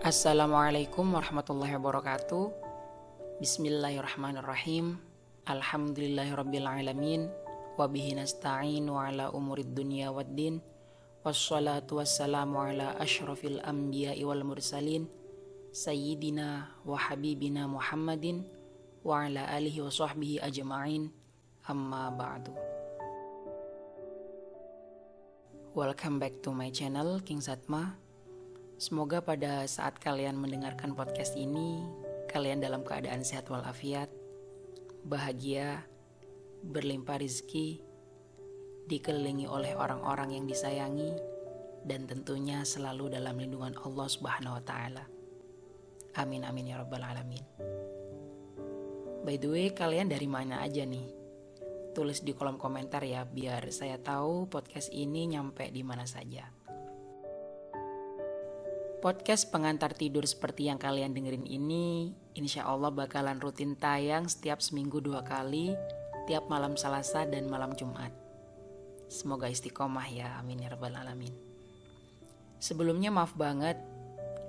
Assalamualaikum warahmatullahi wabarakatuh. Bismillahirrahmanirrahim. Alhamdulillahirrabbilalamin. Wabihi nasta'in wa ala umurid dunya waddin. Wassalatu wassalamu ala ashrafil anbiya'i wal mursalin. Sayyidina wa habibina Muhammadin wa ala alihi wa sahbihi ajma'in. Amma ba'du. Welcome back to my channel King Satma. Semoga pada saat kalian mendengarkan podcast ini, kalian dalam keadaan sehat walafiat, bahagia, berlimpah rezeki, dikelilingi oleh orang-orang yang disayangi, dan tentunya selalu dalam lindungan Allah Subhanahu wa Ta'ala. Amin amin ya rabbal alamin. By the way, kalian dari mana aja nih? Tulis di kolom komentar ya, biar saya tahu podcast ini nyampe di mana saja. Podcast pengantar tidur seperti yang kalian dengerin ini, insya Allah bakalan rutin tayang setiap seminggu 2 kali, tiap malam Selasa dan malam Jumat. Semoga istiqomah ya, amin ya rabbal alamin. Sebelumnya maaf banget,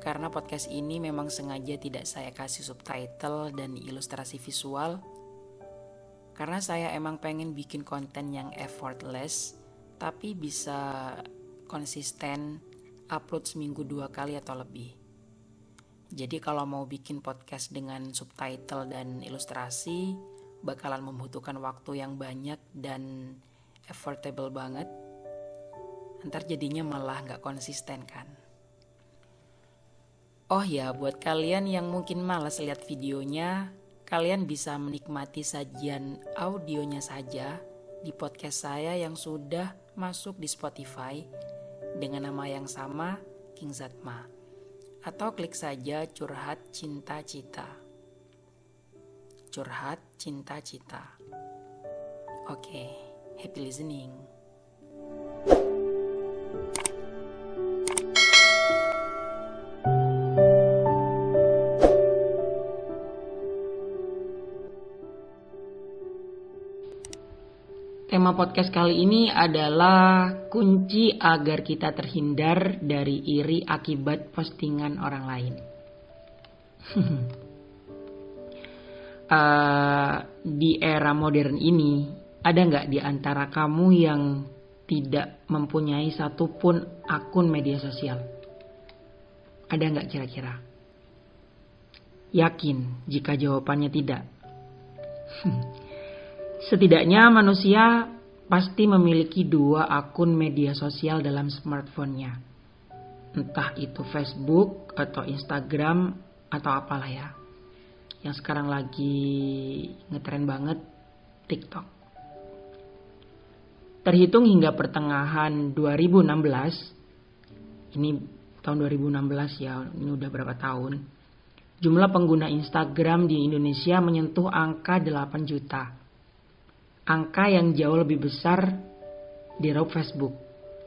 karena podcast ini memang sengaja tidak saya kasih subtitle dan ilustrasi visual, karena saya emang pengen bikin konten yang effortless, tapi bisa konsisten upload seminggu 2 kali atau lebih. Jadi kalau mau bikin podcast dengan subtitle dan ilustrasi bakalan membutuhkan waktu yang banyak dan effortable banget. Ntar jadinya malah gak konsisten kan. Oh ya, buat kalian yang mungkin malas lihat videonya, kalian bisa menikmati sajian audionya saja di podcast saya yang sudah masuk di Spotify dengan nama yang sama, King Satma. Atau klik saja Curhat Cinta Cita. Curhat Cinta Cita. Oke, happy listening. Tema podcast kali ini adalah kunci agar kita terhindar dari iri akibat postingan orang lain. Di era modern ini, ada nggak di antara kamu yang tidak mempunyai satupun akun media sosial? Ada nggak kira-kira? Yakin jika jawabannya tidak? Setidaknya manusia pasti memiliki 2 akun media sosial dalam smartphone-nya. Entah itu Facebook atau Instagram atau apalah ya. Yang sekarang lagi ngetren banget, TikTok. Terhitung hingga pertengahan 2016, ini tahun 2016 ya, ini udah berapa tahun. Jumlah pengguna Instagram di Indonesia menyentuh angka 8 juta. Angka yang jauh lebih besar diraup Facebook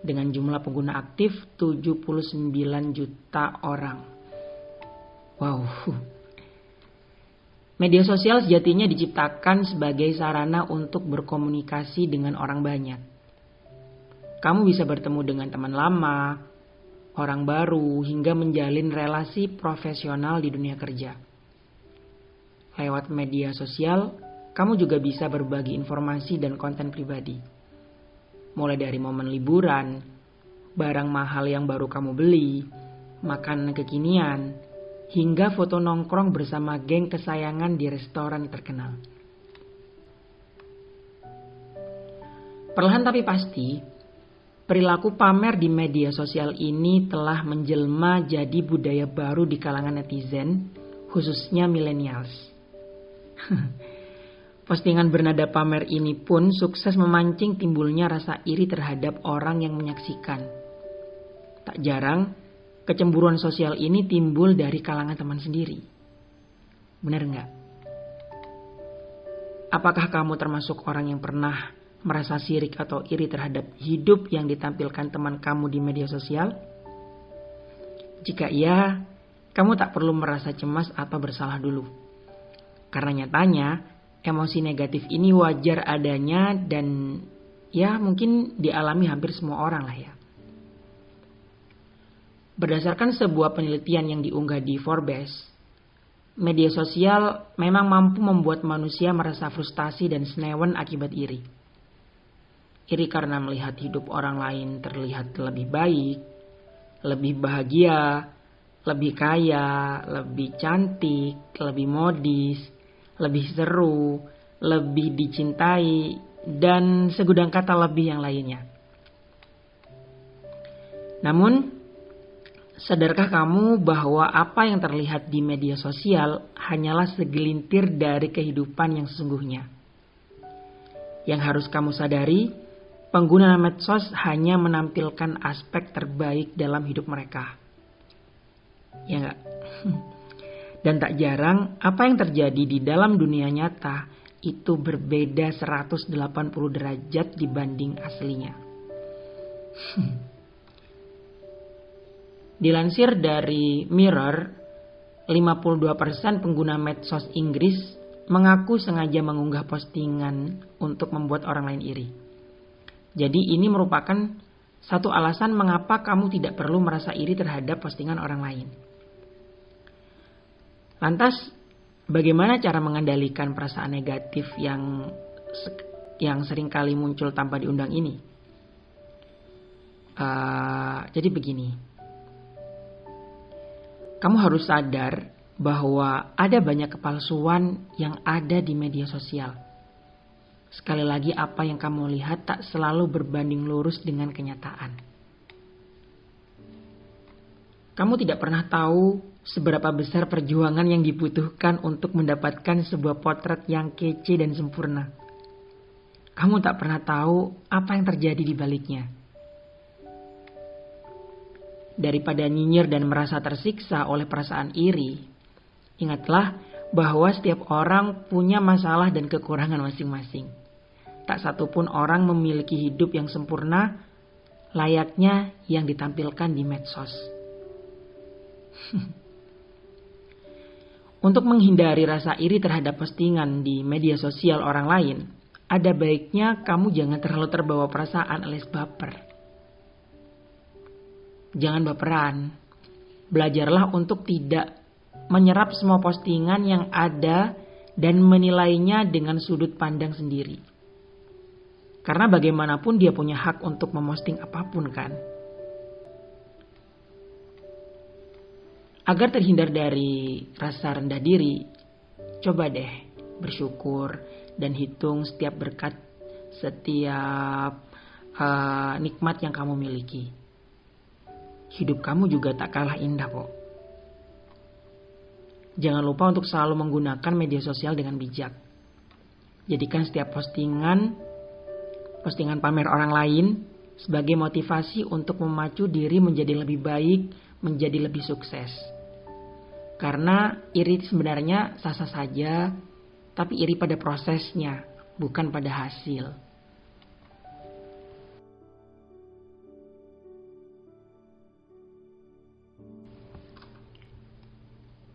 dengan jumlah pengguna aktif 79 juta orang. Wow. Media sosial sejatinya diciptakan sebagai sarana untuk berkomunikasi dengan orang banyak. Kamu bisa bertemu dengan teman lama, orang baru, hingga menjalin relasi profesional di dunia kerja. Lewat media sosial, kamu juga bisa berbagi informasi dan konten pribadi. Mulai dari momen liburan, barang mahal yang baru kamu beli, makanan kekinian, hingga foto nongkrong bersama geng kesayangan di restoran terkenal. Perlahan tapi pasti, perilaku pamer di media sosial ini telah menjelma jadi budaya baru di kalangan netizen, khususnya millennials. Postingan bernada pamer ini pun sukses memancing timbulnya rasa iri terhadap orang yang menyaksikan. Tak jarang, kecemburuan sosial ini timbul dari kalangan teman sendiri. Benar nggak? Apakah kamu termasuk orang yang pernah merasa sirik atau iri terhadap hidup yang ditampilkan teman kamu di media sosial? Jika iya, kamu tak perlu merasa cemas atau bersalah dulu. Karena nyatanya, emosi negatif ini wajar adanya dan ya mungkin dialami hampir semua orang lah ya. Berdasarkan sebuah penelitian yang diunggah di Forbes, media sosial memang mampu membuat manusia merasa frustasi dan senewan akibat iri. Iri karena melihat hidup orang lain terlihat lebih baik, lebih bahagia, lebih kaya, lebih cantik, lebih modis, lebih seru, lebih dicintai, dan segudang kata lebih yang lainnya. Namun, sadarkah kamu bahwa apa yang terlihat di media sosial hanyalah segelintir dari kehidupan yang sesungguhnya? Yang harus kamu sadari, pengguna medsos hanya menampilkan aspek terbaik dalam hidup mereka. Ya enggak? Dan tak jarang apa yang terjadi di dalam dunia nyata itu berbeda 180 derajat dibanding aslinya. Dilansir dari Mirror, 52% pengguna medsos Inggris mengaku sengaja mengunggah postingan untuk membuat orang lain iri. Jadi ini merupakan satu alasan mengapa kamu tidak perlu merasa iri terhadap postingan orang lain. Lantas, bagaimana cara mengendalikan perasaan negatif yang seringkali muncul tanpa diundang ini? Jadi begini. Kamu harus sadar bahwa ada banyak kepalsuan yang ada di media sosial. Sekali lagi, apa yang kamu lihat tak selalu berbanding lurus dengan kenyataan. Kamu tidak pernah tahu seberapa besar perjuangan yang dibutuhkan untuk mendapatkan sebuah potret yang kece dan sempurna. Kamu tak pernah tahu apa yang terjadi di baliknya. Daripada nyinyir dan merasa tersiksa oleh perasaan iri, ingatlah bahwa setiap orang punya masalah dan kekurangan masing-masing. Tak satupun orang memiliki hidup yang sempurna layaknya yang ditampilkan di medsos. Untuk menghindari rasa iri terhadap postingan di media sosial orang lain, ada baiknya kamu jangan terlalu terbawa perasaan alias baper. Jangan baperan. Belajarlah untuk tidak menyerap semua postingan yang ada dan menilainya dengan sudut pandang sendiri. Karena bagaimanapun dia punya hak untuk memosting apapun kan. Agar terhindar dari rasa rendah diri, coba deh bersyukur dan hitung setiap berkat, setiap nikmat yang kamu miliki. Hidup kamu juga tak kalah indah kok. Jangan lupa untuk selalu menggunakan media sosial dengan bijak. Jadikan setiap postingan pamer orang lain sebagai motivasi untuk memacu diri menjadi lebih baik, menjadi lebih sukses. Karena iri sebenarnya sah-sah saja, tapi iri pada prosesnya, bukan pada hasil.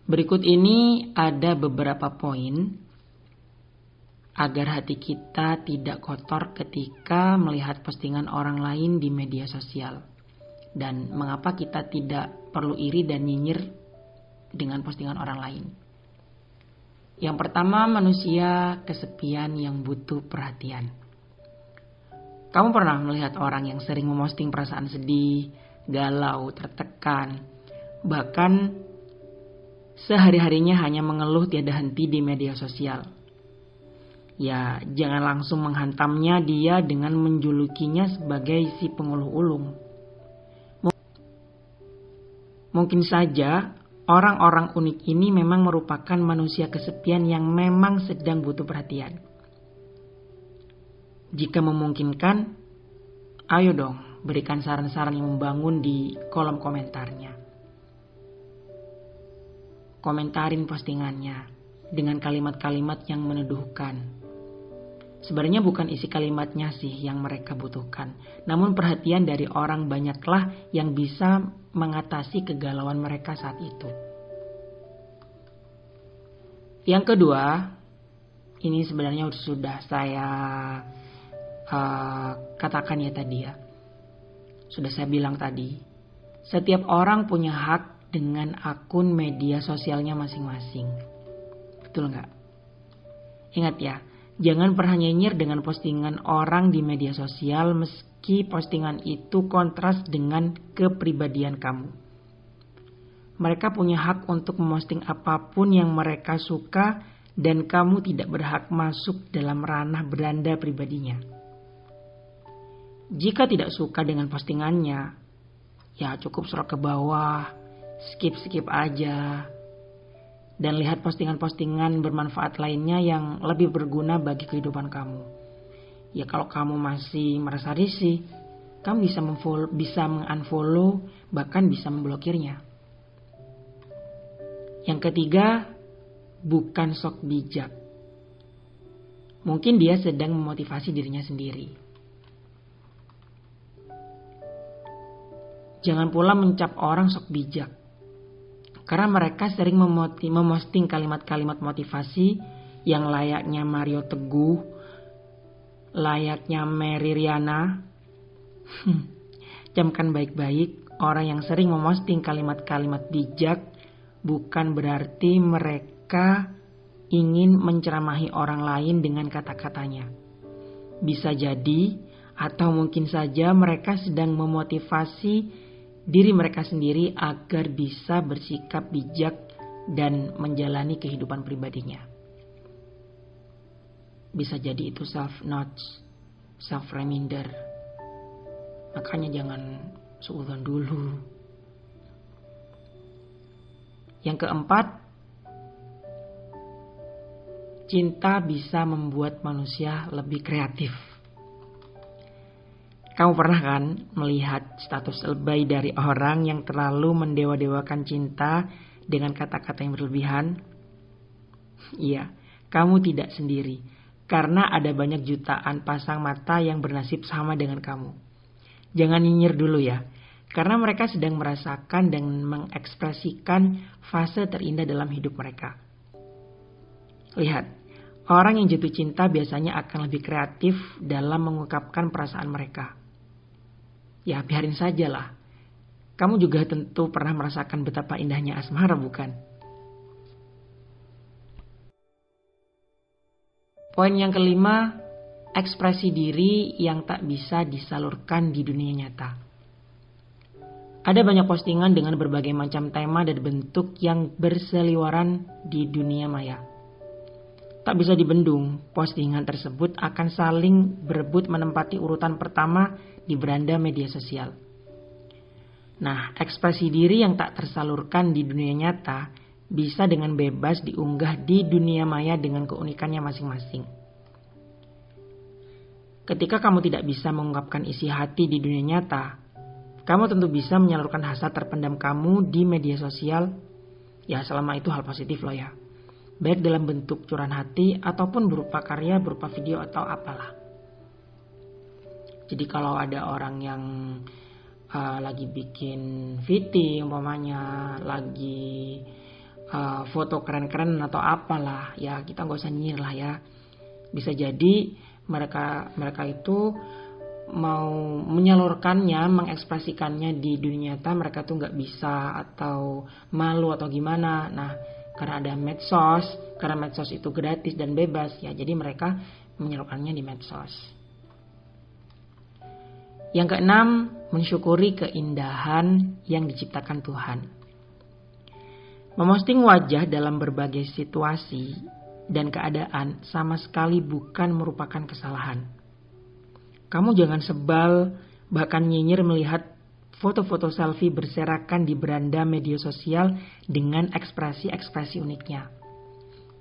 Berikut ini ada beberapa poin agar hati kita tidak kotor ketika melihat postingan orang lain di media sosial. Dan mengapa kita tidak perlu iri dan nyinyir dengan postingan orang lain. Yang pertama, manusia kesepian yang butuh perhatian. Kamu pernah melihat orang yang sering memosting perasaan sedih, galau, tertekan, bahkan sehari-harinya hanya mengeluh tiada henti di media sosial. Ya, jangan langsung menghantamnya dia dengan menjulukinya sebagai si pengeluh ulung. Mungkin saja orang-orang unik ini memang merupakan manusia kesepian yang memang sedang butuh perhatian. Jika memungkinkan, ayo dong berikan saran-saran yang membangun di kolom komentarnya. Komentarin postingannya dengan kalimat-kalimat yang meneduhkan. Sebenarnya bukan isi kalimatnya sih yang mereka butuhkan, namun perhatian dari orang banyaklah yang bisa mengatasi kegalauan mereka saat itu. Yang kedua, ini sebenarnya sudah saya katakan ya tadi ya. Sudah saya bilang tadi, Setiap orang punya hak dengan akun media sosialnya masing-masing. Betul nggak? Ingat ya, jangan pernah nyinyir dengan postingan orang di media sosial meski postingan itu kontras dengan kepribadian kamu. Mereka punya hak untuk memposting apapun yang mereka suka dan kamu tidak berhak masuk dalam ranah beranda pribadinya. Jika tidak suka dengan postingannya, ya cukup scroll ke bawah, skip aja. Dan lihat postingan-postingan bermanfaat lainnya yang lebih berguna bagi kehidupan kamu. Ya kalau kamu masih merasa risih, kamu bisa mengunfollow, bahkan bisa memblokirnya. Yang ketiga, bukan sok bijak. Mungkin dia sedang memotivasi dirinya sendiri. Jangan pula mencap orang sok bijak. Karena mereka sering memposting kalimat-kalimat motivasi yang layaknya Mario Teguh, layaknya Mary Riana. Camkan baik-baik, orang yang sering memposting kalimat-kalimat bijak bukan berarti mereka ingin menceramahi orang lain dengan kata-katanya. Bisa jadi, atau mungkin saja mereka sedang memotivasi diri mereka sendiri agar bisa bersikap bijak dan menjalani kehidupan pribadinya. Bisa jadi itu self-notes, self-reminder. Makanya jangan suudzon dulu. Yang keempat, cinta bisa membuat manusia lebih kreatif. Kamu pernah kan melihat status lebay dari orang yang terlalu mendewa-dewakan cinta dengan kata-kata yang berlebihan? Iya, kamu tidak sendiri. Karena ada banyak jutaan pasang mata yang bernasib sama dengan kamu. Jangan nyinyir dulu ya. Karena mereka sedang merasakan dan mengekspresikan fase terindah dalam hidup mereka. Lihat, orang yang jatuh cinta biasanya akan lebih kreatif dalam mengungkapkan perasaan mereka. Ya biarin sajalah. Kamu juga tentu pernah merasakan betapa indahnya asmara, bukan? Poin yang kelima, ekspresi diri yang tak bisa disalurkan di dunia nyata. Ada banyak postingan dengan berbagai macam tema dan bentuk yang berseliweran di dunia maya. Tak bisa dibendung, postingan tersebut akan saling berebut menempati urutan pertama di beranda media sosial. Nah, ekspresi diri yang tak tersalurkan di dunia nyata bisa dengan bebas diunggah di dunia maya dengan keunikannya masing-masing. Ketika kamu tidak bisa mengungkapkan isi hati di dunia nyata, kamu tentu bisa menyalurkan hasrat terpendam kamu di media sosial. Ya selama itu hal positif loh ya. Baik dalam bentuk curahan hati ataupun berupa karya, berupa video atau apalah. Jadi kalau ada orang yang lagi bikin VT umpamanya, lagi foto keren-keren atau apalah, ya kita gak usah nyinyir lah ya. Bisa jadi mereka itu mau menyalurkannya, mengekspresikannya di dunia nyata, mereka tuh gak bisa atau malu atau gimana. Nah, karena ada medsos, karena medsos itu gratis dan bebas ya, jadi mereka menyalurkannya di medsos. Yang keenam, mensyukuri keindahan yang diciptakan Tuhan. Memosting wajah dalam berbagai situasi dan keadaan sama sekali bukan merupakan kesalahan. Kamu jangan sebal, bahkan nyinyir melihat foto-foto selfie berserakan di beranda media sosial dengan ekspresi-ekspresi uniknya.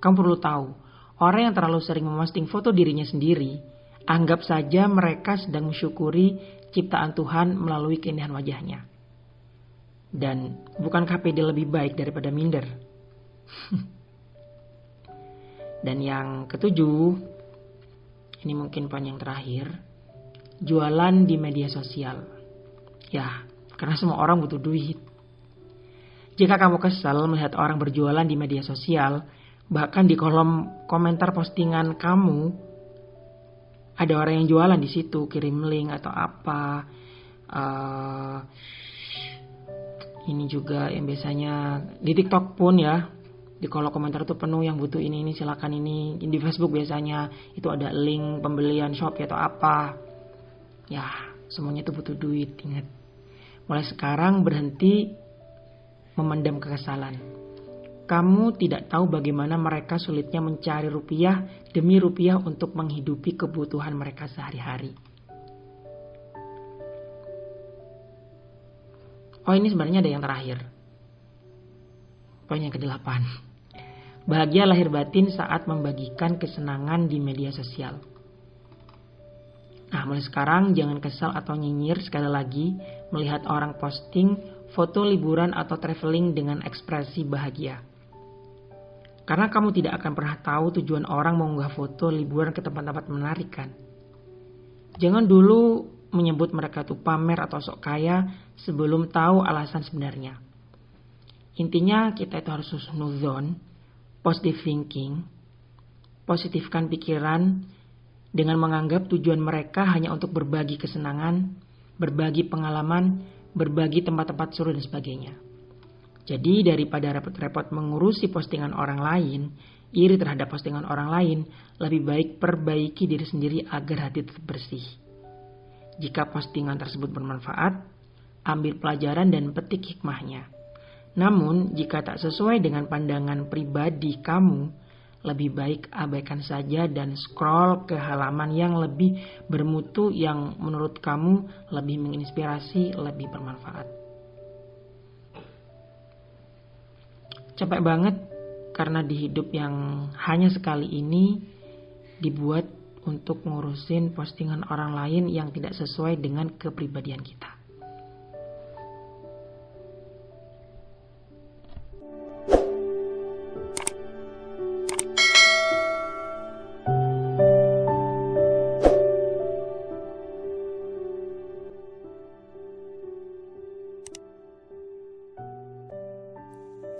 Kamu perlu tahu, orang yang terlalu sering memposting foto dirinya sendiri, anggap saja mereka sedang mensyukuri ciptaan Tuhan melalui keindahan wajahnya. Dan bukankah PD lebih baik daripada minder? Dan yang ketujuh, ini mungkin poin yang terakhir, jualan di media sosial. Ya, karena semua orang butuh duit. Jika kamu kesal melihat orang berjualan di media sosial, bahkan di kolom komentar postingan kamu ada orang yang jualan di situ, kirim link atau apa, Ini juga yang biasanya di TikTok pun ya, di kolom komentar tuh penuh yang butuh ini silakan ini. Di Facebook biasanya itu ada link pembelian Shopee atau apa. Ya, semuanya itu butuh duit, ingat. Mulai sekarang berhenti memendam kekesalan. Kamu tidak tahu bagaimana mereka sulitnya mencari rupiah demi rupiah untuk menghidupi kebutuhan mereka sehari-hari. Oh, ini sebenarnya ada yang terakhir. Poin yang ke-8. Bahagia lahir batin saat membagikan kesenangan di media sosial. Nah, mulai sekarang jangan kesal atau nyinyir sekali lagi melihat orang posting foto liburan atau traveling dengan ekspresi bahagia. Karena kamu tidak akan pernah tahu tujuan orang mengunggah foto liburan ke tempat-tempat menarik kan. Jangan dulu menyebut mereka tuh pamer atau sok kaya sebelum tahu alasan sebenarnya. Intinya kita itu harus husnuzon, positive thinking, positifkan pikiran dengan menganggap tujuan mereka hanya untuk berbagi kesenangan, berbagi pengalaman, berbagi tempat-tempat seru dan sebagainya. Jadi daripada repot-repot mengurusi postingan orang lain, iri terhadap postingan orang lain, lebih baik perbaiki diri sendiri agar hati tetap bersih. Jika postingan tersebut bermanfaat, ambil pelajaran dan petik hikmahnya. Namun, jika tak sesuai dengan pandangan pribadi kamu, lebih baik abaikan saja dan scroll ke halaman yang lebih bermutu yang menurut kamu lebih menginspirasi, lebih bermanfaat. Capek banget karena di hidup yang hanya sekali ini dibuat untuk ngurusin postingan orang lain yang tidak sesuai dengan kepribadian kita.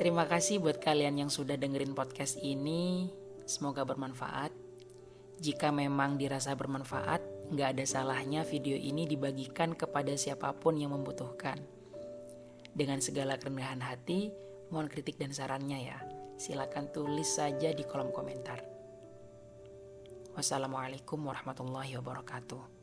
Terima kasih buat kalian yang sudah dengerin podcast ini. Semoga bermanfaat. Jika memang dirasa bermanfaat, gak ada salahnya video ini dibagikan kepada siapapun yang membutuhkan. Dengan segala kerendahan hati, mohon kritik dan sarannya ya. Silakan tulis saja di kolom komentar. Wassalamualaikum warahmatullahi wabarakatuh.